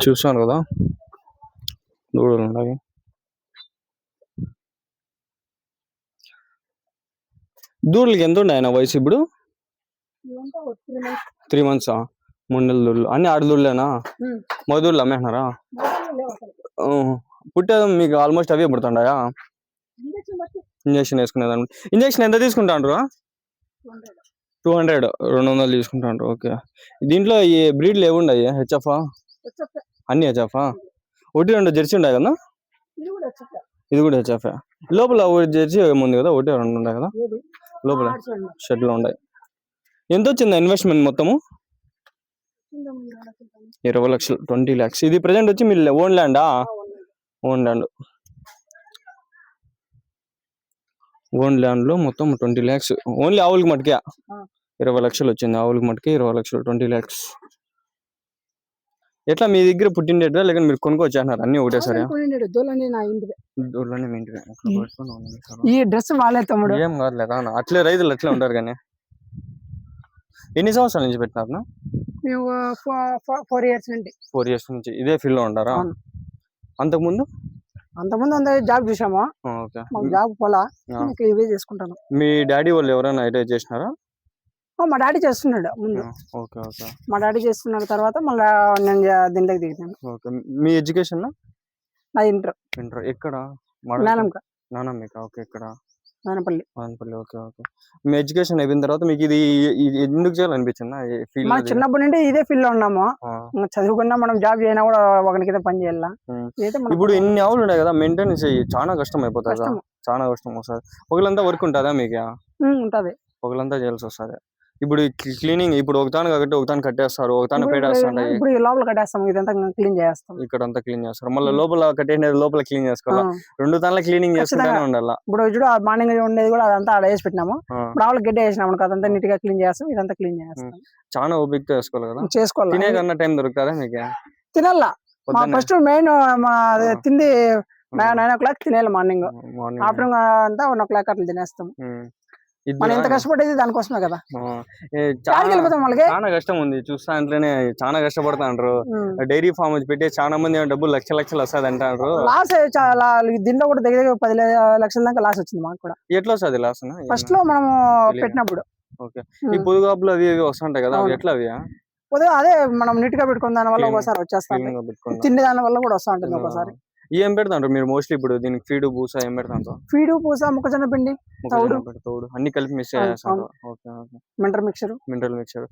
చూసాను కదా దూడలు ఉన్నాయి. దూడలకి ఎంత ఉన్నాయన్న వయసు ఇప్పుడు? 3 months. 3 నెలల దూడలు అన్ని ఆడదూడలేనా? మగ దూడలు అమ్మేసినారా? పుట్టేది మీకు ఆల్మోస్ట్ అవే పుడుతుండయా? ఇంజక్షన్ వేసుకునేదాన్ని. ఇంజక్షన్ ఎంత తీసుకుంటాండ్రు? 200 తీసుకుంటాండ్రు. ఓకే. దీంట్లో ఈ బ్రీడ్లు ఏముండయి? హెచ్ఎఫ్ అన్ని హెచ్ఎఫ్? 1-2 జెర్సీ ఉన్నాయి కదా? ఇది కూడా హెచ్ఎఫ్. లోపల జెర్సీ ఏముంది కదా? 1-2 ఉన్నాయి కదా లోపల షెడ్ లో ఉన్నాయి. ఎంత వచ్చింది ఇన్వెస్ట్మెంట్ మొత్తము? 20 లక్షలు, 20 lakhs. ఇది ప్రెసెంట్ వచ్చి మీ ఓన్ ల్యాండా? Own land. ఓన్ ల్యాండ్ లో మొత్తం 20 lakhs. ఓన్లీ ఆవులకి మటుకే 20 లక్షలు వచ్చింది. ఆవులకి మటుకే 20 లక్షలు, 20 lakhs. ఎట్లా మీ దగ్గర పుట్టిండేటా లేక మీరు కొనుక్కొచ్చేసినారు అన్ని ఒకటేసారి? ఈ డ్రెస్ వాళ్ళే తమ్ముడు. ఏం కాదులేదా అట్లే రైతులు అట్లే ఉంటారు. కానీ ఎన్ని సంవత్సరాల నుంచి పెట్టినారు? 4 years నుండి. 4 years నుంచి ఇదే ఫీల్డ్ లో ఉంటారా? అంతకుముందు అంతా జాబ్ చూసాము. జాబ్ పోలా, ఇవే చేసుకుంటాను. మీ డాడీ వాళ్ళు ఎవరైనా ఐటీఐ చేసినారా? మా డాడీ చేస్తున్నాడు ముందు. మా డాడీ చేస్తున్నాడు, తర్వాత మళ్ళీ నేను దీంట్లోకి దిగుతాను. మీ ఎడ్యుకేషన్? నా ఇంటర్. ఎక్కడ? నానమ్మిక. ఓకే. ఇక్కడ నానపల్లి. ఓకే. మీ ఎడ్యుకేషన్ అయిపోయిన తర్వాత మీకు ఇది ఎందుకు చేయాలనిపించింది? మా చిన్నప్పటి నుండి ఇదే ఫీల్డ్ లో ఉన్నాము. చదువుకున్నా మనం జాబ్ చేయనా కూడా ఒకరి కింద పని చేయాలా. ఇప్పుడు ఇన్ని ఆవులు ఉన్నాయి కదా, మెయింటెనెన్స్ చాలా కష్టం అయిపోతుంది కదా? చాలా కష్టం వస్తుంది. ఒకళ్ళంతా వర్క్ ఉంటుందా మీకు? ఉంటది. ఒకళ్ళంతా చేయాల్సి వస్తుంది. ఇప్పుడు క్లీనింగ్ ఇప్పుడు ఒకతాను కాబట్టి ఒకతాను కట్టేస్తారు, ఒకతాను పేడేస్తాయి. ఇప్పుడు లోపల కట్టేస్తాం, ఇదంతా క్లీన్ చేస్తాం. ఇక్కడ అంతా క్లీన్ చేస్తారు. మళ్ళీ లోపల కట్టేది లోపల క్లీన్ చేసుకోవాలి. 2 తాన్ల క్లీనింగ్ చేసుకుంటూనే ఉండాలి. ఇప్పుడు చూడు మార్నింగ్ ఉండేది కూడా అదంతా ఆడ వేసి పెట్టినాము. రావులు గడ్డ వేసినాము, అదంతా నీట్ గా క్లీన్ చేస్తాం. ఇదంతా క్లీన్ చేస్తాం. చాలా ఓపికతో చేసుకోవాలి కదా? చేసుకోవాలి. తినేకన్నా టైం దొరుకుతుందా మీకు? తినాలా. ఫస్ట్ మెయిన్ తిండి 9 o'clock తినేయాలి. మార్నింగ్, ఆఫ్టర్నూన్ అంతా 1 o'clock అట్లా తినేస్తాం. మనం ఎంత కష్టపడేది దానికోసమే కదా. చాలా కష్టం ఉంది చూస్తా అంటేనే. చాలా కష్టపడతాండ్రు. డైరీ ఫామ్ పెట్టి చాలా మంది డబ్బులు లక్షలు వస్తుంది అంటారు. లాస్ చాలా. దీంట్లో కూడా దగ్గర 10 లక్షల దాకా లాస్ వచ్చింది మాకు కూడా. ఎట్లా వస్తుంది లాస్? ఫస్ట్ లో మనం పెట్టినప్పుడు ఈ పొదుగాపులు అవి వస్తుంటాయి కదా, ఎట్లా అవి? అదే మనం నీట్ గా పెట్టుకున్న దాని వల్ల ఒకసారి వచ్చేస్తాం. తిండి దాని వల్ల కూడా వస్తా ఉంటుంది ఒకసారి. ఏం పెడతాంటారు మీరు మోస్ట్లీ? ఇప్పుడు దీనికి ఫీడ్ బూస ఏం పెడతాంటారు? ఫీడ్ బూస, మొక్కజొన్న పిండి, తౌడు అన్ని కలిపి మిక్స్ చేస్తాను. Mineral mixture.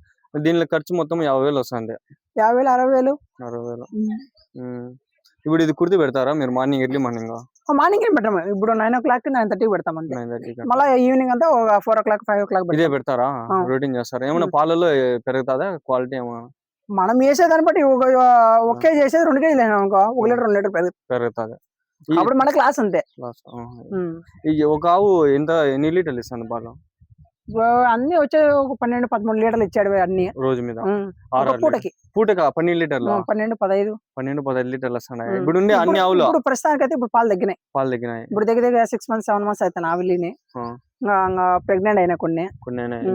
దీనిలో ఖర్చు మొత్తం 50,000 వస్తుంది. 50,000, 60,000. ఇప్పుడు ఇది కుర్తి పెడతారా మీరు? మార్నింగ్ ఎర్లీ మార్నింగ్ ఏం పెట్టాము. ఇప్పుడు 9 o'clock 9:30 పెడతాం అంతే. మళ్ళీ ఈవినింగ్ అంతా 4 o'clock 5 o'clock ఇదే పెడతారా? రొటీన్ చేస్తారా? ఏమైనా పాలలో పెరుగుతుందా క్వాలిటీ? ఏమన్నా మనం వేసేదాన్ని బట్టి ఒకే చేసేది 2 kg అనుకో, 1 లీటర్ 2 లీటర్ పెరుగుతుంది. అప్పుడు మన క్లాస్ అంతే. ఒక ఆవు ఎన్ని లీటర్లు ఇస్తాను పాలు? అన్ని వచ్చే ఒక 12-13 లీటర్లు ఇచ్చాడు అన్ని రోజు మీద. పూటకి 12 లీటర్లు, 12-15 లీటర్లు వస్తున్నాయి. ఇప్పుడు అన్ని ఆవులు ఇప్పుడు ప్రస్తుతానికి అయితే ఇప్పుడు పాలు తగ్గినాయి. ఇప్పుడు దగ్గర 6 months 7 months అవుతాయి ఆవులని. ప్రెగ్నెంట్ అయినా కొన్ని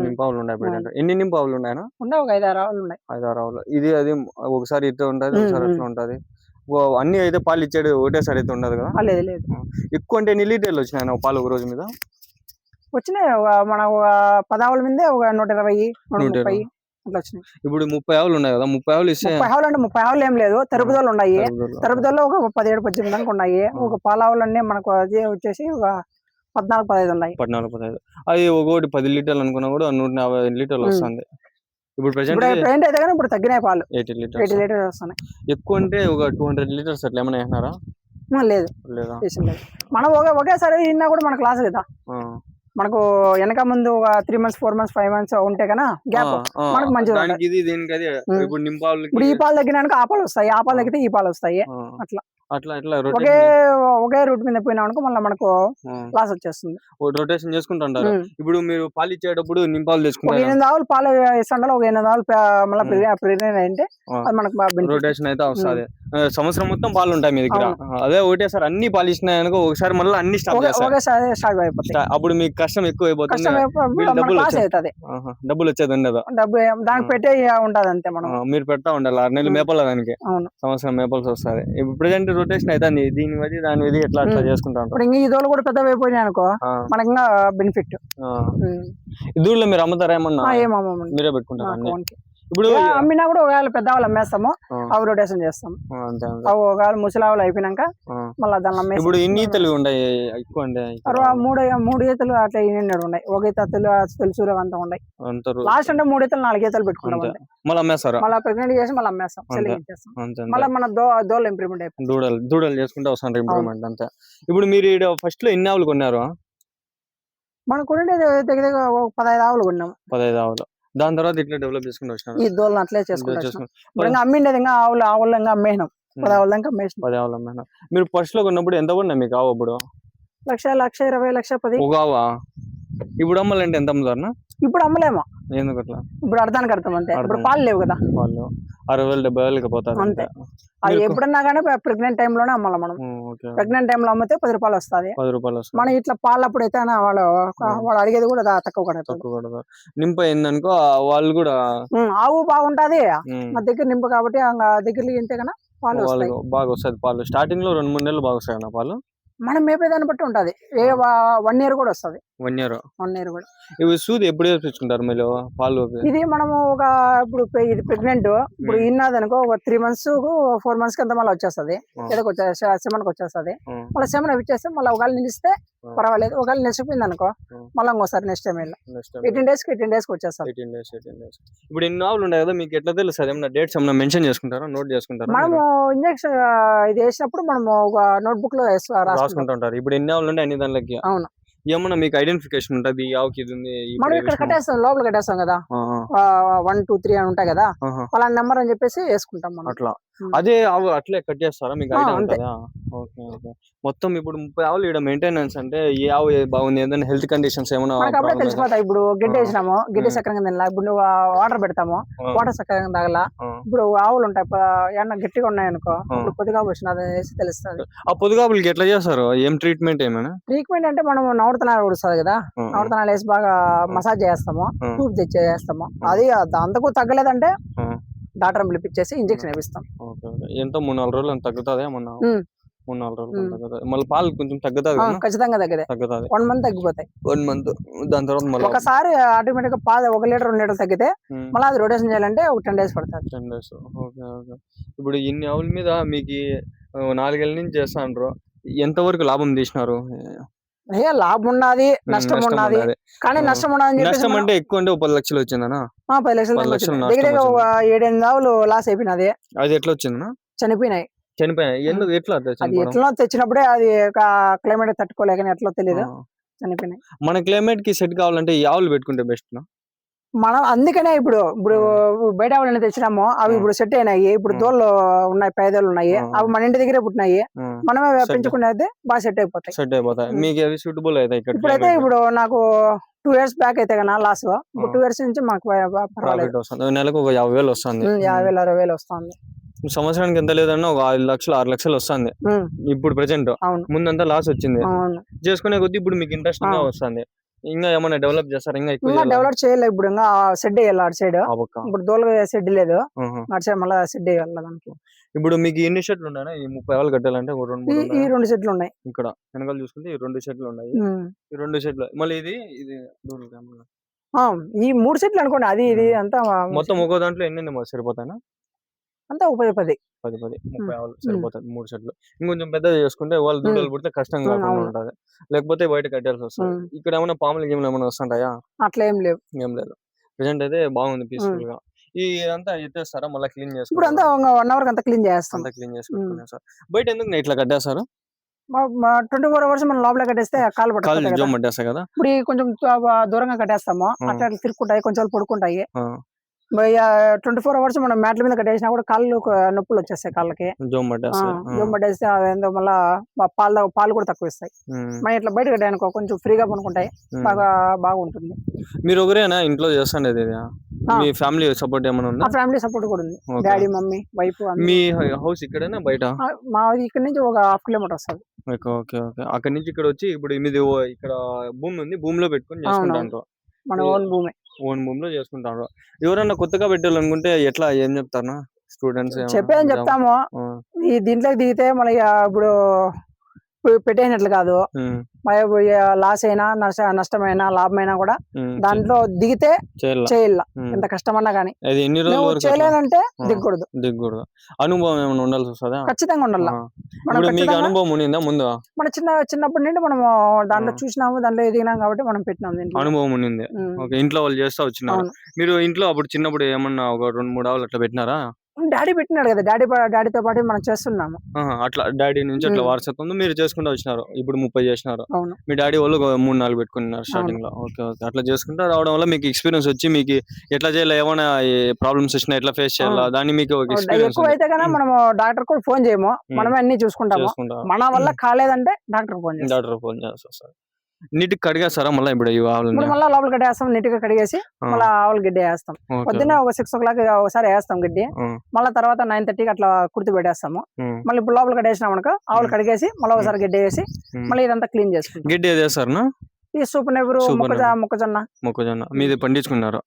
నింపావులు ఉన్నాయి. ఎన్ని నింపావులు ఉన్నాయా? ఒక 5-6 ఆవులు ఉన్నాయి. 5-6 ఆవులు. ఇది అది ఒకసారి ఇట్లా ఉంటది, ఒకసారి అట్లా ఉంటది. అన్ని అయితే పాలు ఇచ్చేది ఒకటేసారి అయితే ఉండదు కదా? లేదు. ఎక్కువ అంటే ఎన్ని లీటర్లు వచ్చినాయి పాలు ఒక రోజు మీద? వచ్చినాయి మన 10 ఆవుల మీదే ఒక 120-130 అట్లా వచ్చినాయి. ఇప్పుడు 30 ఆవులు ఉన్నాయి కదా, 30 ఆవులు ఇస్తే 30 ఆవులు అంటే 30 ఆవులు ఏం లేదు. తరుపుదలు ఉన్నాయి. తరుపుదల్లో ఒక 17-18 దాకా ఉన్నాయి. ఒక పాల ఆవులన్నీ మనకు అది వచ్చేసి ఒక 14-15 ఉన్నాయి. 14-15. అది ఒకటి 10 లీటర్లు అనుకున్నా కూడా 150 లీటర్లు వస్తుంది. ఇప్పుడు ప్రెసెంట్ అయితే కానీ ఇప్పుడు తగ్గినాయి పాలు. 80 లీటర్స్ వస్తున్నాయి. ఎక్కువ అంటే ఒక 200 లీటర్స్ అట్లా ఏమైనా వేసినారా? లేదు. మనం ఒకేసారి ఇన్నా కూడా మన క్లాస్ కదా. మనకు వెనక ముందు 3 months 4 months 5 months ఉంటే కన్నా గ్యాప్ మనకు మంచిగా. ఇప్పుడు ఈ పాలు తగ్గినాక ఆ పాలు వస్తాయి, ఆ పాలు తగ్గితే ఈ పాలు వస్తాయి. అట్లా ఒకే రూట్ మీద పోయినా అనుకో మళ్ళీ మనకు లాస్ వచ్చేస్తుంది. రొటేషన్ చేసుకుంటుంటారు. ఇప్పుడు మీరు పాలు ఇచ్చేటప్పుడు నింపాలు తెచ్చుకుంటారు. 8 ఆవులు పాలు ఇస్తుంటారు. ఒక 8 ఆవులు మళ్ళీ ప్రెగ్నెంట్ అంటే మనకు రొటేషన్ అయితే వస్తుంది. సంవత్సరం మొత్తం పాలు ఉంటాయి మీ దగ్గర. అదే ఒకటేసారి అన్ని పాలు ఇచ్చినాయి అనుకో, ఒకసారి మళ్ళీ అన్ని స్టాప్ ఒకేసారి స్టార్ట్ అయిపోతాయి. అప్పుడు మీకు కష్టం ఎక్కువ అయిపోతుంది, డబ్బులు వచ్చేది ఉండదు. దానికి పెట్టే ఉంటది అంతే, మనం మీరు పెడతా ఉండాలి 6 నెలలు మేపాలి దానికి, సంవత్సరం మేపాల్సి వస్తుంది. ఇప్పుడు ప్రెసెంట్ రొటేషన్ అయితే దీని వది దాని వది ఎట్లా అట్లా చేసుకుంటా ఉంటారు. ఈ దూడలు కూడా పెద్దవి అయిపోయినాయి అనుకో, మనకి ఇంకా బెనిఫిట్. ఈ దూడలో మీరు అమ్ముతారా ఏమన్నా? మీరే పెట్టుకుంటారు. ఇప్పుడు అమ్మినా కూడా ఒకవేళ పెద్ద వాళ్ళు అమ్మేస్తాము, అవి రొటేషన్ చేస్తాము. అవి ఒకవేళ ముసలావులు అయిపోయినాక మళ్ళీ దాన్ని అమ్మేస్తాం. ఇప్పుడు ఎన్ని ఈతలు ఉన్నాయి ఎక్కువ? మూడు ఈతలు అట్లా ఎన్ని ఉన్నాయి, ఒక ఈత తెలుసు అంతా ఉన్నాయి. లాస్ట్ అంటే 3 ఈతలు 4 ఈతలు పెట్టుకుంటాం, మళ్ళీ అమ్మేస్తారు. మళ్ళీ ప్రెగ్నెంట్ చేసి మళ్ళీ అమ్మేస్తాం, మళ్ళీ మన దోళ్ళు ఇంప్రూవ్మెంట్ అయిపోయింది. దూడలు చేసుకుంటే వస్తుంది ఇంప్రూవ్మెంట్ అంతే. ఇప్పుడు మీరు ఫస్ట్ లో ఎన్ని ఆవులు కొన్నారు? మనం కొనే దగ్గర 15 ఆవులు కొన్నాం. 15 ఆవులు. దాని తర్వాత ఇట్లా డెవలప్ చేసుకుంటూ వచ్చినారు. ఈ దోళ్ళని అట్లే చేసుకుంటాం. ఇంకా అమ్మిండేది ఇంకా ఆవులు ఇంకా అమ్మేసినాం, 10 ఆవులు దాకా అమ్మేసినాం. 10 ఆవులు అమ్మేసినాం. మీరు ఫస్ట్ లో కొన్నప్పుడు ఎంత కొన్నా మీకు ఆవు? అప్పుడు 1,20,000, 1,10,000 ఒక ఆవా? ఇప్పుడు అమ్మాలంటే ఎంత అమ్ముతారు? ఇప్పుడు అమ్మలేమా, ఎందుకు అట్లా? ఇప్పుడు అర్థానికి అర్థం అంతే. ఇప్పుడు పాలు లేవు కదా, పాలు 60,000 70,000 పోతారు అంతే. అది ఎప్పుడన్నా కానీ ప్రెగ్నెంట్ టైమ్ లోనే అమ్మాలి మనం. ప్రెగ్నెంట్ టైమ్ లో అమ్మితే 10 రూపాయలు వస్తుంది. మనం ఇట్లా పాలు అప్పుడు అయితే వాళ్ళు అడిగేది కూడా తక్కువ కూడా. నింప ఏందనుకో వాళ్ళు కూడా ఆవు బాగుంటది మా దగ్గర నింప కాబట్టి దగ్గర ఇంతే కన్నా పాలు బాగా వస్తుంది. పాలు స్టార్టింగ్ లో 2-3 నెలలు బాగా వస్తాయి పాలు. మనం మేపేదాన్ని బట్టి ఉంటది. 1 ఇయర్ కూడా వస్తుంది. 1 ఇయర్ కూడా. ఇవి సూది ఎప్పుడు వేసుకుంటారు మీరు పాలు? ఇది మనము ఇప్పుడు ఇది ప్రెగ్నెంట్ ఇప్పుడు ఇన్నది అనుకో, ఒక 3 months 4 months కి అంత మళ్ళీ వచ్చేస్తుంది, సెమన్కి వచ్చేస్తుంది. మళ్ళీ సెమన్ ఇచ్చేస్తే మళ్ళీ ఒకవేళ నిలిస్తే పర్వాలేదు, ఒకవేళ నిలిచిపోయింది అనుకో మళ్ళీ ఇంకోసారి నెక్స్ట్ టైం 18 days కి వచ్చేస్తుంది. 18 days. ఇప్పుడు ఎన్ని ఆవులు ఉన్నాయి కదా, మీకు ఎట్లా తెలుస్తుంది? ఏమన్నా డేట్స్ ఏమన్నా మెన్షన్ చేసుకుంటారా, నోట్ చేసుకుంటారా? మనము ఇంజక్షన్ ఇది వేసినప్పుడు మనము ఒక నోట్ బుక్ లో రాసుకుంటూ ఉంటారు. ఇప్పుడు ఎన్ని ఆవులు ఉంటాయి అన్ని దానికి? అవును. ఏమన్నా మీకు ఐడెంటిఫికేషన్ ఉంటుంది? ఆవుకి ఇది ఉంది, మనం ఇక్కడ కట్టేస్తాం, లోపల కట్టేస్తాం కదా, 1 2 3 అని ఉంటాయి కదా, అలాంటి నెంబర్ అని చెప్పేసి వేసుకుంటాం మనం. అట్లా అదే ఆవు అట్లే కట్టేస్తారా మీకు? ఐడియా ఉంటుందా? ఓకే. మొత్తం ఇప్పుడు 30 ఆవులు ఇక్కడ మెయింటెనెన్స్ అంటే ఏ ఆవు బాగుంది, ఏదైనా హెల్త్ కండిషన్స్ ఏమైనా తెలిసిపోతాయి. ఇప్పుడు గడ్డి వేసినాము, గడ్డి సక్రంగా తినలా, ఇప్పుడు వాటర్ పెడతాము, వాటర్ సక్రంగా తాగలా. ఇప్పుడు ఆవులు ఉంటాయి ఏమన్నా గట్టిగా ఉన్నాయి అనుకో, ఇప్పుడు పొద్దుగా వచ్చిన తెలుస్తుంది. ఆ పొద్దుగాపులకి ఎట్లా చేస్తారు? ఏం ట్రీట్మెంట్? ఏమైనా ట్రీట్మెంట్ అంటే మనం నవరతనాలు ఉడుస్తుంది కదా, నవరతనాలు వేసి బాగా మసాజ్ చేస్తాము, ట్యూబ్ తెచ్చి చేస్తాము. అది అంతకు తగ్గలేదంటే డాక్టర్ పిలిపించేసి ఇంజక్షన్ వేపిస్తాం. ఎంత 3-4 రోజులు తగ్గుతుంది? 3-4 రోజులు తగ్గుతుంది. మళ్ళీ పాలు కొంచెం తగ్గుతుంది, ఖచ్చితంగా తగ్గుతుంది. 1 month తగ్గిపోతాయి. 1 month. దాని తర్వాత ఒకసారి ఆటోమేటిక్ గా పాలు 1 లీటర్ 2 లీటర్లు తగ్గితే మళ్ళీ అది రొటేషన్ చేయాలంటే ఒక 10 days పడుతుంది. 10 days. ఇప్పుడు ఇన్ని ఆవుల మీద మీకు 4 ఏళ్ళ నుంచి చేస్తా అంటారు, ఎంత వరకు లాభం తీసినారు? లాభం ఉన్నది, నష్టం ఉన్నది. కానీ నష్టం ఉన్నది అంటే ఎక్కువ అంటే 10 లక్షలు వచ్చిందనా? 10 లక్షలు దగ్గర 7-8 ఆవులు లాస్ అయిపోయినది. అది ఎట్లా వచ్చిందనా? చనిపోయినాయి. ఎందుకు? ఎట్లా తెచ్చినప్పుడే అది క్లైమేట్ తట్టుకోలేక ఎట్లా తెలియదు, చనిపోయినాయి. మన క్లైమేట్ కి సెట్ కావాలంటే ఈ ఆవులు పెట్టుకుంటే బెస్ట్. మనం అందుకనే ఇప్పుడు బయట ఆవులు తెచ్చినాము, అవి ఇప్పుడు సెట్ అయినాయి. ఇప్పుడు దోళ్ళు ఉన్నాయి, పేదోళ్ళు ఉన్నాయి, అవి మన ఇంటి దగ్గరే పుట్టినాయి. మనమే పెంచుకునేది బాగా సెట్ అయిపోతాయి. మీకు అవి సూటబుల్ అయితే ఇప్పుడైతే ఇప్పుడు నాకు 2 years బ్యాక్ అయితే కన్నా లాస్, ఇప్పుడు 2 years నుంచి మాకు నెలకు 50,000 వస్తుంది, 50,000-60,000 వస్తుంది. సంవత్సరానికి ఎంత లేదన్నా ఒక 5 లక్షలు 6 లక్షలు వస్తుంది ఇప్పుడు ప్రెసెంట్. ముందంతా లాస్ వచ్చింది, చేసుకునే కొద్ది ఇప్పుడు మీకు ఇంట్రెస్ట్ వస్తుంది. ఇంకా ఏమైనా డెవలప్ చేస్తారు? ఇంకా డెవలప్ చేయలేదు. ఇప్పుడు ఇంకా షెడ్ వేయాలి అటు సైడ్. ఇప్పుడు దోళ్ళ షెడ్ లేదు, అటు సైడ్ మళ్ళీ షెడ్ వేయాలి దానికి. ఇప్పుడు మీకు ఎన్ని షెడ్లు ఉన్నాయి? ఈ 30 ఆవులు కట్టాలంటే ఈ 2 షెడ్లు ఉన్నాయి. ఇక్కడ వెనకాల చూసుకుంటే ఈ 2 షెడ్లు ఉన్నాయి. ఈ 2 షెడ్లు మళ్ళీ ఇది ఈ 3 షెడ్లు అనుకోండి. అది ఇది అంతా మొత్తం ఒక్కో దాంట్లో ఎన్ని సరిపోతాయి? అంతా 10 30 ఆవులు సరిపోతుంది 3 షెడ్లు. ఇంకొంచెం పెద్దది చేసుకుంటే వాళ్ళు దూడలు పుడితే కష్టం కాకుండా ఉంటది, లేకపోతే బయట కట్టాల్సి వస్తుంది. ఇక్కడ ఏమైనా పాములు ఏమైనా వస్తుంటాయా? అట్లా ఏం లేదు. ప్రెసెంట్ అయితే బాగుంది, పీస్ఫుల్ గా. ఇదంతా ఎత్తేస్తారా మళ్ళీ క్లీన్ చేస్తారు? ఇప్పుడు అంతా 1 hour అంతా క్లీన్ చేస్తాం. బయట ఎందుకు ఇట్లా కట్టేస్తారు? 24 hours మనం లోపల కట్టేస్తే కాలు పట్టేస్తాయి కదా. ఇప్పుడు కొంచెం దూరంగా కట్టేస్తాము, అట్లా తిరుక్కుంటాయి, కొంచెం పడుకుంటాయి. 24 hours మనం మ్యాట్ల మీద కట్టేసినా కూడా కాళ్ళు నొప్పులు వచ్చేస్తాయి కాళ్ళకి. జోమ్ పట్టేస్తాయి. జోమ్ పట్టేస్తే అదేందో మళ్ళా పాలు కూడా తక్కువ ఇస్తాయి. మనం ఇట్లా బయట కట్టాయనుకో కొంచెం ఫ్రీగా పనుకుంటాయి, బాగుంటుంది. మీరు ఒకరేనా ఇంట్లో చేస్తాండేది? మీ ఫ్యామిలీ సపోర్ట్ ఏమైనా ఉందా? ఫ్యామిలీ సపోర్ట్ కూడా ఉంది. Daddy, mummy, wife. మీ హౌస్ ఇక్కడేనా బయట? మాది ఇక్కడ నుంచి ఒక 1/2 కిలోమీటర్ వస్తుంది. ఓకే. అక్కడ నుంచి ఇక్కడ వచ్చి ఇప్పుడు మీది ఇక్కడ భూమి ఉంది, భూమిలో పెట్టుకొని చేసుకుంటారు. మన ఓన్ భూమిలో చేసుకుంటారు. ఎవరన్నా కొత్తగా పెట్టాలనుకుంటే ఎట్లా, ఏం చెప్తారు స్టూడెంట్స్? చెప్పేదని చెప్తాము. ఈ దీంట్లోకి దిగితే మళ్ళీ ఇప్పుడు పెట్టేసినట్లు కాదు, లాస్ అయినా నష్టమైనా లాభమైనా కూడా దాంట్లో దిగితే చేయాల. ఎంత కష్టమన్నా గానీ చేయలేనంటే దిగకూడదు. అనుభవం ఏమైనా ఉండాల్సి వస్తుందా? ఖచ్చితంగా ఉండాలి. అనుభవం ఉండిందా ముందు? మన చిన్నప్పటి నుండి మనం దాంట్లో చూసినాము, దాంట్లో ఎదిగినాం కాబట్టి మనం పెట్టినాము. అనుభవం ఉండింది. ఇంట్లో వాళ్ళు చేస్తా వచ్చినారు. మీరు ఇంట్లో అప్పుడు చిన్నప్పుడు ఏమన్నా ఒక 2-3 ఆవులు అట్లా పెట్టినారా? డాడీ పెట్టినాడు కదా, డాడీతో పాటు మనం చేస్తున్నాము. అట్లా డాడీ నుంచి అట్లా వారసత్వం మీరు చేసుకుంటూ వచ్చినారు. ఇప్పుడు 30 చేసినారు. మీ డాడీ వాళ్ళు 3-4 పెట్టుకున్నారు స్టార్టింగ్ లో. ఓకే. అట్లా చేసుకుంటూ రావడం వల్ల మీకు ఎక్స్పీరియన్స్ వచ్చి మీకు ఎట్లా చేయాలి, ఏమైనా ప్రాబ్లమ్స్ వచ్చినా ఎట్లా ఫేస్ చేయాలా, దాన్ని మీకు ఎక్కువ అయితే కన్నా మనము డాక్టర్ కూడా ఫోన్ చేయము, మనమే అన్ని చూసుకుంటాము. మన వల్ల కాలేదంటే డాక్టర్ ఫోన్ చేస్తారు. నీట్ కడిగేస్తారా మళ్ళీ? ఇప్పుడు మళ్ళీ లోపల కట్టేస్తాం, నీట్ గా కడిగేసి మళ్ళీ ఆవులు గడ్డి వేస్తాం. పొద్దున్నే ఒక 6 o'clock ఒకసారి వేస్తాం గడ్డి, మళ్ళీ తర్వాత 9:30కి అట్లా కుర్తి పెట్టేస్తాము. మళ్ళీ ఇప్పుడు లోపల కట్టేసినాం అనుకో, ఆవులు కడిగేసి మళ్ళీ ఒకసారి గడ్డి వేసి మళ్ళీ ఇదంతా క్లీన్ చేసుకుంటాం. గడ్డి ఏది వేస్తారు? ఈ సూపర్ నెవరు, మొక్కజొన్న మీది పండించుకున్నారు.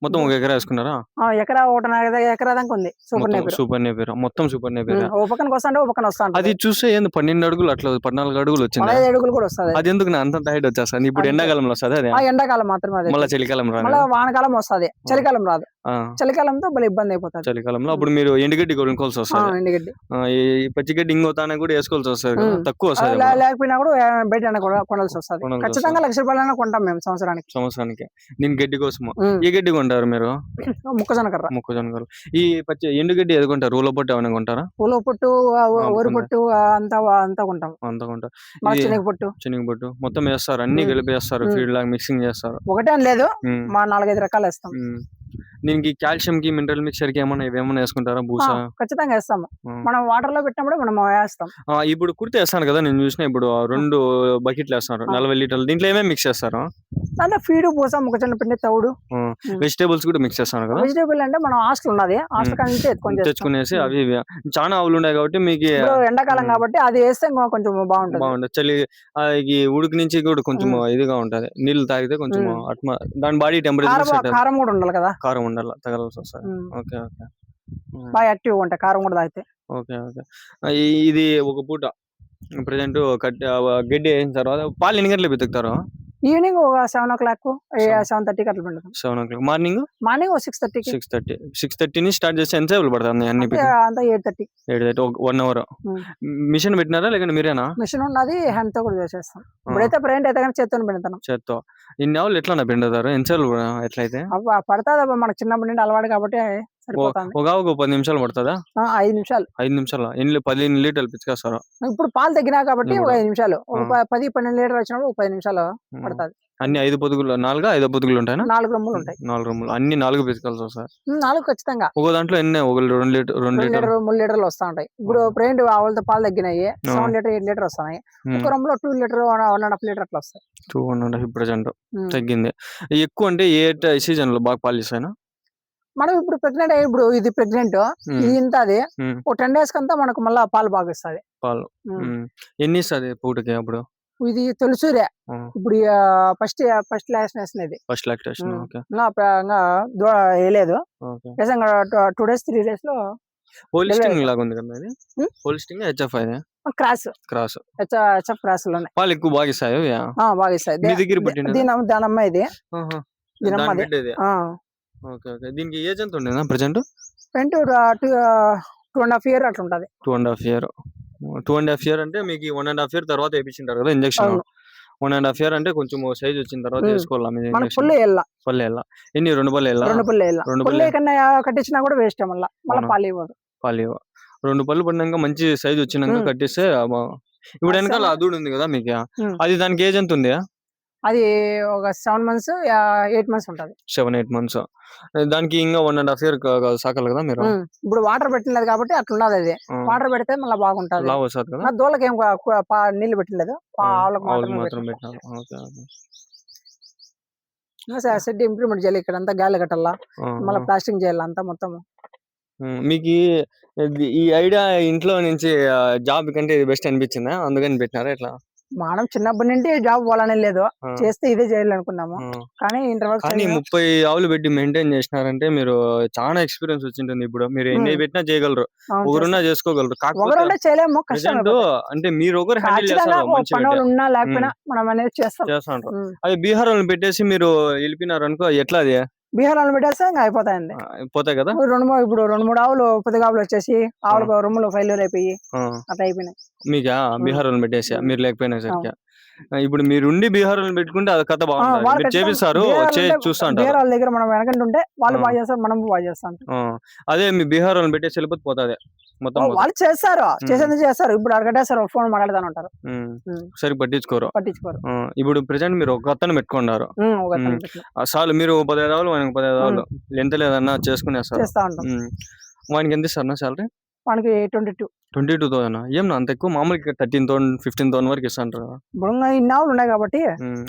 మొత్తం 1 ఎకరా వేసుకున్నారా? ఎకరా 1.5 ఎకరా దాకా ఉంది. సూపర్ నేపియర్ మొత్తం సూపర్ నేపియర్. ఓ పక్కన వస్తాంటే ఓ పక్కన వస్తాంటే అది చూస్తే 12 అడుగులు అట్లా 14 అడుగులు వచ్చింది. 15 అడుగులు కూడా వస్తుంది. అది ఎందుకు అంత హైట్ వచ్చేస్తుంది? ఇప్పుడు ఎండాకాలంలో వస్తుంది అది? ఎండాకాలం మాత్రమే. మళ్ళీ చలికాలం రాదు, మళ్ళీ వానకాలం వస్తుంది, చలికాలం రాదు. చలికాలంతో భలే ఇబ్బంది అయిపోతుంది. చలికాలంలో అప్పుడు మీరు ఎండుగడ్డి కొనుక్కోవాల్సి వస్తుంది. ఎండుగడ్డి ఈ పచ్చిగడ్డి ఇంకోతానే కూడా వేసుకోవాల్సి వస్తుంది, తక్కువ వస్తుంది. లేకపోయినా కూడా బయట కొనాల్సి వస్తుంది. ఖచ్చితంగా 1,00,000 రూపాయలైనా కొంటాం మేము సంవత్సరానికి. దీని గడ్డి కోసం ఏ గడ్డి కొంటారు మీరు? మొక్కజొన్న కర్ర. ఈ పచ్చి ఎండుగడ్డి ఎది కొంటారు? ఊల పొట్టు ఏమైనా కొంటారా? ఊల పొట్టు, ఊరు పొట్టు అంతా కొంటాం. శనగపొట్టు మొత్తం వేస్తారు, అన్ని కలిపి వేస్తారు, ఫీడ్ లాగా మిక్సింగ్ చేస్తారు. ఒకటే లేదు, మా 4-5 రకాలు వేస్తాం. దీనికి కాల్షియం కి, మినరల్ మిక్చర్ కి ఏమైనా వేసుకుంటారా? భూస ఖచ్చితంగా వేస్తాము. మనం వాటర్ లో పెట్టినప్పుడు మనం వేస్తాం. ఇప్పుడు కుర్తి వేస్తాను కదా నేను చూసిన, ఇప్పుడు 2 బకెట్లు వేస్తారు 40 లీటర్లు. దీంట్లో ఏమేమి మిక్స్ చేస్తారు? దాంట్లో ఫీడ్, పూస, మొక్కజొన్న పిండి, తౌడు, వెజిటేబుల్స్ కూడా మిక్స్ చేస్తాను కదా. వెజిటేబుల్ అంటే మనం హాస్టల్ ఉన్నది, హాస్టల్ నుంచి తెచ్చుకునేసి అవి చాలా ఆవులు ఉన్నాయి కాబట్టి మీకు ఎండాకాలం కాబట్టి అది వేస్తే కొంచెం బాగుంటుంది. చలి ఉడికి నుంచి కూడా కొంచెం ఇదిగా ఉంటది, నీళ్లు తాగితే కొంచెం దాని బాడీ టెంపరేచర్. కారం కూడా ఉండాలి కదా, కారం ఉండాలి, తగలాల్సి వస్తుంది. ఓకే. బాగా యాక్టివ్ ఉంటాయి కారం కూడా తాగితే. ఓకే. ఇది ఒక పూట ప్రెసెంట్ గడ్డి వేసిన తర్వాత పాలు ఎన్ని గంటలకు పితుకుతారు? ఈవినింగ్ ఒక 7 o'clock 7:30కి అట్లా పెడతాం. 7 o'clock. మార్నింగ్ 6:30 నుంచి స్టార్ట్ చేస్తే ఎంత సేపు పడుతుంది? అన్ని 8:30 1 hour. మిషన్ పెట్టినారా లేకపోతే మీరేనా? మిషన్ ఉన్నది, హ్యాండ్ తో కూడా చేసేస్తాం. ఇప్పుడైతే ప్రైంట్ అయితే చేత్తో పెడతాం. చేత్తో. ఇన్ని ఆవులు ఎట్లా పిండుతారు? ఎన్నిసార్లు ఎట్లయితే పడుతుంది? మనకు చిన్నప్పటి నుండి అలవాటు కాబట్టి ఒక 10 నిమిషాలు పడుతుందా? 5 నిమిషాలు. 5 నిమిషాలు 15 లీటర్లు పిచ్చుకేస్తారు. ఇప్పుడు పాలు తగ్గినా కాబట్టి 5 నిమిషాలు, 10-12 లీటర్ వచ్చినప్పుడు 10 నిమిషాలు పడుతుంది. అన్ని 5 పొదుగులు 5 పొదుగులు ఉంటాయి. 4 రొమ్ములు ఉంటాయి. 4 రొమ్ములు అన్ని 4 పిచ్చుకోవాల్సి వస్తాయి. 4 ఖచ్చితంగా. ఒక దాంట్లో ఎన్ని? 2 లీటర్ 3 లీటర్లు వస్తా ఉంటాయి. ఇప్పుడు ప్రైంట్ ఆవులతో పాలు తగ్గినాయి, 7 లీటర్ 8 లీటర్ వస్తున్నాయి. ఒక రొమ్ములో 2 లీటర్ 1.5 లీటర్ అట్లా వస్తాయి. 2.5% తగ్గింది. ఎక్కువ అంటే ఏ సీజన్ లో బాగా పాలు ఇస్తాయి? మనం ఇప్పుడు ప్రెగ్నెంట్ ఇప్పుడు ఇది ప్రెగ్నెంట్ ఇది ఇంత, అది ఒక 10 days కంతా మనకు మళ్ళీ పాలు బాగా ఇస్తుంది. పాలు ఎన్ని ఇస్తుంది పూటకి? అప్పుడు ఇది తెలుసురే, ఇప్పుడు ఫస్ట్ లాక్టేషన్ ఇది. First lactation. ఓకే. వేయలేదు, 2 days 3 days లో హోల్స్టింగ్ లాగా ఉంది కదా ఇది. హోల్స్టింగ్ హెచ్ఎఫ్ ఇది క్రాస్ హెచ్ఎఫ్ క్రాస్ లోనే పాలు ఎక్కువ బాగా ఇస్తాయి. బాగా ఇస్తాయి. దానమ్మ ఇది. ఓకే. దీనికి ఏజ్ ఎంత ఉండేదా ప్రెసెంట్? 2.5 years అట్లా ఉంటది. 2.5 years అంటే మీకు 1.5 years తర్వాత వేయించారు కదా ఇంజక్షన్. 1.5 years అంటే కొంచెం సైజ్ వచ్చిన తర్వాత వేసుకోవాలి. ఎన్ని? 2 పళ్ళు కన్నా కట్టించినా కూడా వేస్ట్. మళ్ళీ పాలు ఇవ్వదు. 2 పళ్ళు పడినాక మంచి సైజ్ వచ్చినాక కట్టిస్తే. ఇప్పుడు వెనకాల అదూడు ఉంది కదా మీకు, అది దానికి ఏజ్ ఎంత ఉంది? అది ఒక 7 months 8 months ఉంటది. 7-8 months. దానికి ఇంకా 1.5 year సాకాలి కదా మీరు. ఇప్పుడు వాటర్ పెట్టలేదు కాబట్టి అట్లా ఉండదు. అది వాటర్ పెడితే మళ్ళీ బాగుంటది. లావు వస్తుంది కదా. దూలకి ఏం నీళ్లు పెట్టలేదు, ఆవులకు మాత్రం పెట్టినారు. షెడ్ ఇంప్రూవ్మెంట్ చేయాలి, ఇక్కడ అంతా గాలి కట్టాలా, మళ్ళీ ప్లాస్టింగ్ చేయాలి అంతా మొత్తం. మీకు ఈ ఐడియా ఇంట్లో నుంచి జాబ్ కంటే ఇది బెస్ట్ అనిపించిందా, అందుకని పెట్టినారా ఎట్లా? మనం చిన్నప్పటి నుండి జాబ్ పోవాలని లేదు, చేస్తే ఇదే చేయాలనుకున్నాము. కానీ కానీ 30 ఆవులు పెట్టి మెయింటైన్ చేసినారంటే మీరు చాలా ఎక్స్పీరియన్స్ వచ్చింటుంది. ఇప్పుడు మీరు ఎన్ని పెట్టినా చేయగలరు, ఒకరున్నా చేసుకోగలరు. కాకపోతే చేయలేము, కష్టం. అంటే మీరు ఒకరు హ్యాండిల్ చేస్తారు, ఉన్నా లేకపోయినా మనం అనేది చేస్తాం. అది బీహార్ వాళ్ళని పెట్టేసి మీరు వెళ్ళిపోయినారు అనుకో, ఎట్లా అది? బీహార్ వాళ్ళు పెట్టేస్తే ఇంకా అయిపోతాయండి, పోతాయి కదా. ఇప్పుడు 2-3 ఆవులు పొద్దుగావులు వచ్చేసి ఆవులకు రొమ్ములు ఫెయిల్యూర్ అయిపోయి అట్లా అయిపోయినాయి. మీకా బీహార్ వాళ్ళని పెట్టేసి మీరు లేకపోయినా సరిగ్గా. ఇప్పుడు మీరుండి బీహార్ వాళ్ళని పెట్టుకుంటే అది కథ బాగుంటుంది, చేపిస్తారు, చూస్తా ఉంటారు. వాళ్ళ దగ్గర మనం వెనకంటుంటే వాళ్ళు బాగా చేస్తారు, మనం బాగా చేస్తాం. అదే మీ బీహార్ వాళ్ళని పెట్టేసి వెళ్ళిపోతే పోతుంది మొత్తం. వాళ్ళు చేస్తారు, చేస్తారు. ఇప్పుడు అడగట్టేస్తారు, ఫోన్ మాట్లాడతాను ఉంటారు, సరి పట్టించుకోరు. ఇప్పుడు ప్రెసెంట్ మీరు ఒక అతను పెట్టుకున్నారు చాలు, మీరు 15 ఆవులు 15 ఆవులు ఎంత లేదన్నా చేసుకునేస్తారు. వానికి ఎంత ఇస్తారు సాలరీ? వానికి 22,000. ఏమన్నా అంత ఎక్కువ? మామూలుగా 13,000 15,000 వరకు ఇస్తాంటారు. ఇన్ని ఆవులు ఉన్నాయి కాబట్టి,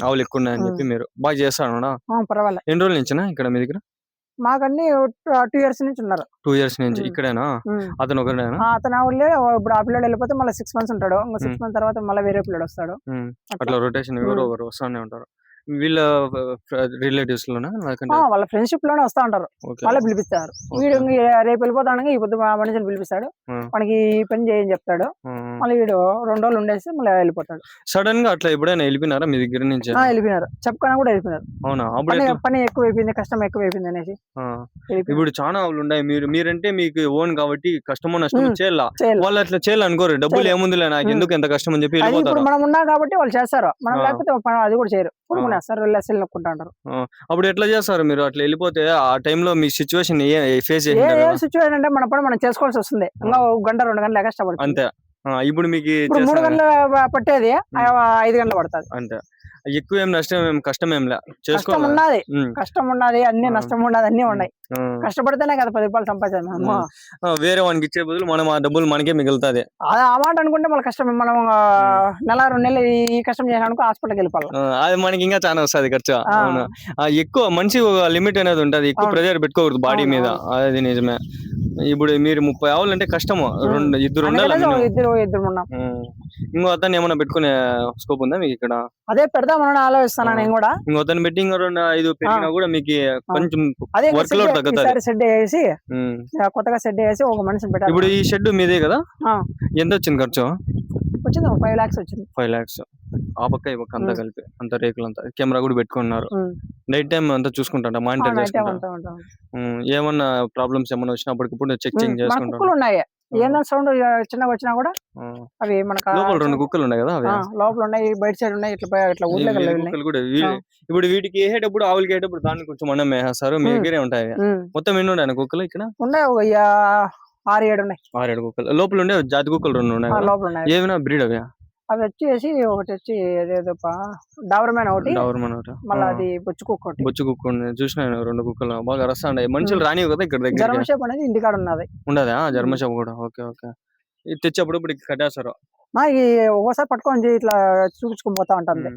ఆవులు ఎక్కువ ఉన్నాయని చెప్పి మీరు బాగా చేస్తాను. పర్వాలేదు. ఎన్ని రోజుల నుంచినా ఇక్కడ మీ దగ్గర? మాకన్నీ 2 years నుంచి ఉన్నారు. 2 years నుంచి ఇక్కడేనా? అతను ఒకడేనా? అతను ఇప్పుడు ఆ పిల్లడు వెళ్ళిపోతే మళ్ళీ 6 months ఉంటాడు, 6 months తర్వాత మళ్ళీ వేరే పిల్లడు వస్తాడు. అట్లా రొటేషన్ ఎవరో ఒకరు వస్తానే ఉంటారు. వీళ్ళ రిలేటివ్స్ లోనా, వాళ్ళ ఫ్రెండ్షిప్ లోనే వస్తా ఉంటారు, వాళ్ళే పిలిపిస్తారు. వీడు రేపు వెళ్ళిపోతాడు, ఈ పొద్దు మనిషిని పిలిపిస్తాడు, మనకి ఈ పని చేయని చెప్తాడు, మళ్ళీ వీడు 2 రోజులు ఉండేసి మళ్ళీ వెళ్ళిపోతాడు. సడన్ గా అట్లా ఎప్పుడైనా వెళ్ళిపోయినారా మీ దగ్గర నుంచి? వెళ్ళిపోయినారు, చెప్పకుండా కూడా వెళ్ళిపోయినారు. అవునా? పని ఎక్కువ అయిపోయింది, కష్టం ఎక్కువ అయిపోయింది అనేసి. ఇప్పుడు చాలా ఆవులు ఉన్నాయి, మీరంటే మీకు ఓన్ కాబట్టి కష్టమో నష్టమో చేయాల, వాళ్ళు అట్లా చేయాలనుకోరు, డబ్బులు ఏముందిలే నాకు ఎందుకు ఎంత కష్టం అని చెప్పి వెళ్ళిపోతారు. మనం ఉన్నాం కాబట్టి వాళ్ళు చేస్తారు, మనం లేకపోతే అది కూడా చేయరు, నొక్కుంటారు. అప్పుడు ఎట్లా చేస్తారు మీరు అట్లా వెళ్ళిపోతే? ఆ టైంలో మీ సిచ్యువేషన్ ఫేస్ చేసి సిచ్యువేషన్ అంటే మన పని మనం చేసుకోవాల్సి వస్తుంది, ఇంకా 1 గంట 2 గంటలు కష్టపడుతుంది అంతే. ఇప్పుడు మీకు 3 గంటలు పట్టేది 5 గంటలు పడుతుంది అంతే. ఎక్కువ ఏం నష్టం ఏం కష్టం ఏం లే, కష్టం ఉన్నది, అన్ని నష్టం ఉన్నది, అన్ని ఉన్నాయి. కష్టపడితేనే కదా 10 రూపాయలు సంపాదించాలి. వేరే వానికి ఇచ్చే బదులు మనం ఆ డబ్బులు మనకే మిగులుతుంది. ఆ మాట అనుకుంటే మళ్ళీ కష్టం. మనం నెల 2 నెలలు ఈ కష్టం చేసినాక హాస్పిటల్కి వెళ్ళిపోవాలి, అది మనకి ఇంకా చాలా వస్తుంది ఖర్చు. ఎక్కువ మంచి లిమిట్ అనేది ఉంటది, ఎక్కువ ప్రెజర్ పెట్టుకోకూడదు బాడీ మీద, అది నిజమే. ఇప్పుడు మీరు 30 ఆవులు అంటే కష్టము, ఇద్దరు ఉండాలి. ఇంకో అతను ఏమైనా పెట్టుకునే స్కోప్ ఉందా మీకు ఇక్కడ? అదే పెడదామని ఆలోచిస్తాను నేను కూడా. ఇంకో అతను పెట్టి ఇంకో 2-5 పెరిగినా కూడా మీకు కొంచెం వర్క్ లోడ్ తగ్గుతుంది. షెడ్ వేసి కొత్తగా షెడ్ వేసి ఒక మనిషిని పెట్టాలి. ఇప్పుడు ఈ షెడ్ మీదే కదా, ఎంత వచ్చింది ఖర్చు? వచ్చింది 5 lakhs వచ్చింది. 5 lakhs ఆ పక్క ఈ పక్క అంతా కలిపి, అంత రేకులు అంతా, కెమెరా కూడా పెట్టుకున్నారు. నైట్ టైం అంతా చూసుకుంటా, మానిటర్ చేసుకుంటా, ఏమన్నా ప్రాబ్లమ్స్ ఏమన్నా వచ్చినప్పటికప్పుడు చెకింగ్ చేసుకుంటాం. ఏదైనా సౌండ్ చిన్నగా వచ్చినా కూడా అవి మనకు లోపల 2 కుక్కలు ఉన్నాయి కదా, అవి లోపల ఉన్నాయి, బయట సైడ్ ఉన్నాయి, ఇట్లా కుక్కలు కూడా. ఇప్పుడు వీటికి వేసేటప్పుడు, ఆవులకి వేసేటప్పుడు దాన్ని కొంచెం మనం వేసేస్తారు, మీ దగ్గరే ఉంటాయి. మొత్తం ఎన్ని ఉన్నాయి కుక్కలు ఇక్కడ? ఉన్నాయి 6-7 ఉన్నాయి. 6-7 కుక్కలు. లోపల ఉండే జాతి కుక్కలు 2 ఉన్నాయి. ఏమైనా బ్రీడ్ అవి? అవి వచ్చేసి ఒకటి వచ్చి డాబర్మెన్ ఒకటి, మళ్ళీ అది బొచ్చు కుక్క చూసిన 2 కుక్కలు బాగా అరస్తా ఉన్నాయి. మనుషులు రానివి కదా ఇక్కడ దగ్గర. జర్మన్ షేప్ అనేది ఇంటికాడ ఉన్నది. ఉండదా జర్మన్ షేప్ కూడా? ఓకే. ఇది తెచ్చేప్పుడు కట్టేస్తారు. ఒక్కోసారి పట్టుకొని ఇట్లా చూపించుకొని పోతా ఉంటుంది.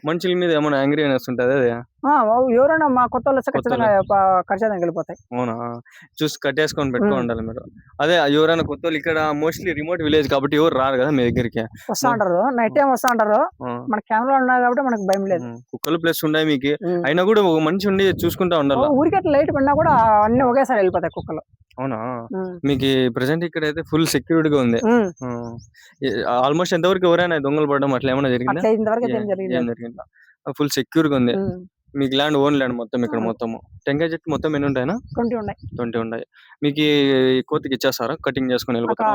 మనుషుల మీద ఏమైనా యాంగ్రీనెస్ ఉంటుంది అది? ఎవరైనా మా కొత్త వాళ్ళు ఖచ్చితంగా ఖచ్చితంగా వెళ్ళిపోతాయి. అవునా? చూసి కట్టేసుకొని పెట్టుకో ఉండాలి మీరు. అదే ఎవరైనా కొత్త వాళ్ళు, ఇక్కడ మోస్ట్లీ రిమోట్ విలేజ్ కాబట్టి ఎవరు రారు కదా మీ దగ్గరికి. వస్తా ఉంటారు, నైట్ టైం వస్తా ఉంటారు. మన కెమెరా ఉన్నాయి కాబట్టి మనకు భయం లేదు. కుక్కలు ప్లస్ ఉన్నాయి మీకు, అయినా కూడా ఒక మనిషి ఉండి చూసుకుంటా ఉండాలి. ఊరికే లైట్ పడినా కూడా అన్ని ఒకేసారి వెళ్ళిపోతాయి కుక్కలు. అవునా? మీకు ప్రెసెంట్ ఇక్కడ అయితే ఫుల్ సెక్యూరిటీ గా ఉంది. ఆల్మోస్ట్ ఎంతవరకు ఎవరైనా దొంగలు పడడం అట్లా ఏమైనా జరిగిందా? ఫుల్ సెక్యూర్ గా ఉంది. మీకు ల్యాండ్ ఓన్ ల్యాండ్ మొత్తం ఇక్కడ మొత్తం. టెంకాయ చెట్టు మొత్తం ఎన్ని ఉంటాయినా? 20 ఉన్నాయి. మీకు కోతికి ఇచ్చేస్తారా? కటింగ్ చేసుకుని వెళ్ళిపోతారా?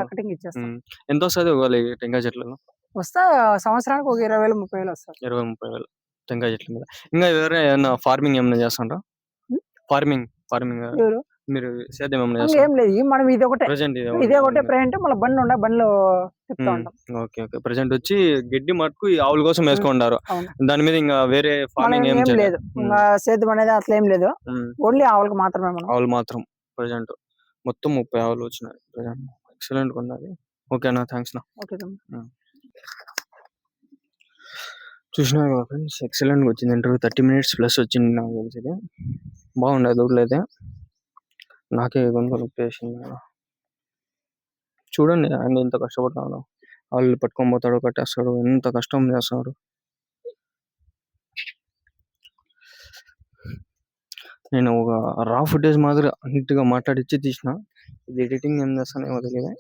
ఎంత వస్తుంది ఒకవేళ టెంకాయ చెట్లలో? వస్తా సంవత్సరానికి ఒక 20,000-30,000 వస్తుంది. 20,000-30,000 టెంకాయ చెట్ల మీద. ఇంకా ఎవరైనా ఏమన్నా ఫార్మింగ్ ఏమైనా చేస్తారా? ఫార్మింగ్ మీరు సేద్యం ఏమన్నా ఇంకా ఏం లేదు మనం ఇది ఒకటే ప్రెసెంట్ ఇదే ఒకటే ప్రజెంట్ మళ్ళీ బండ్లు ఉండే బండ్లు చెప్తా ఉంటాం. ఓకే ఓకే ప్రెసెంట్ వచ్చి గడ్డి మట్టుకు ఈ ఆవుల కోసం వేసుకుంటారు. అవును. దాని మీద ఇంకా వేరే మనం ఫార్మింగ్ ఏం ఏం చేయలేదు. లేదు ఇంకా సేద్యం అనేది అట్లా ఏం లేదు, ఓన్లీ ఆవులకు మాత్రమే మనం. ఆవులు మాత్రం ప్రెసెంట్ మొత్తం 30 ఆవులు వచ్చినాయి ప్రెసెంట్. ఎక్సలెంట్ గా ఉన్నది. ఓకేనా, థ్యాంక్స్ నా. ఓకే చూసినారు కదా ఫ్రెండ్స్, ఎక్సలెంట్ గా వచ్చింది ఇంటర్వ్యూ. 30 minutes ప్లస్ వచ్చింది నాకు తెలిసి. బాగుండదు ఊర్లో అయితే. నాకే గొంతు నొప్పి వేసింది. చూడండి ఆయన ఎంత కష్టపడతాడు. వాళ్ళు పట్టుకొని పోతాడు, కట్టేస్తాడు, ఎంత కష్టం చేస్తాడు. నేను ఒక రా ఫుటేజ్ మాదిరి నీట్ గా మాట్లాడిచ్చి తీసిన. ఇది ఎడిటింగ్ ఏం చేస్తానో తెలియదు.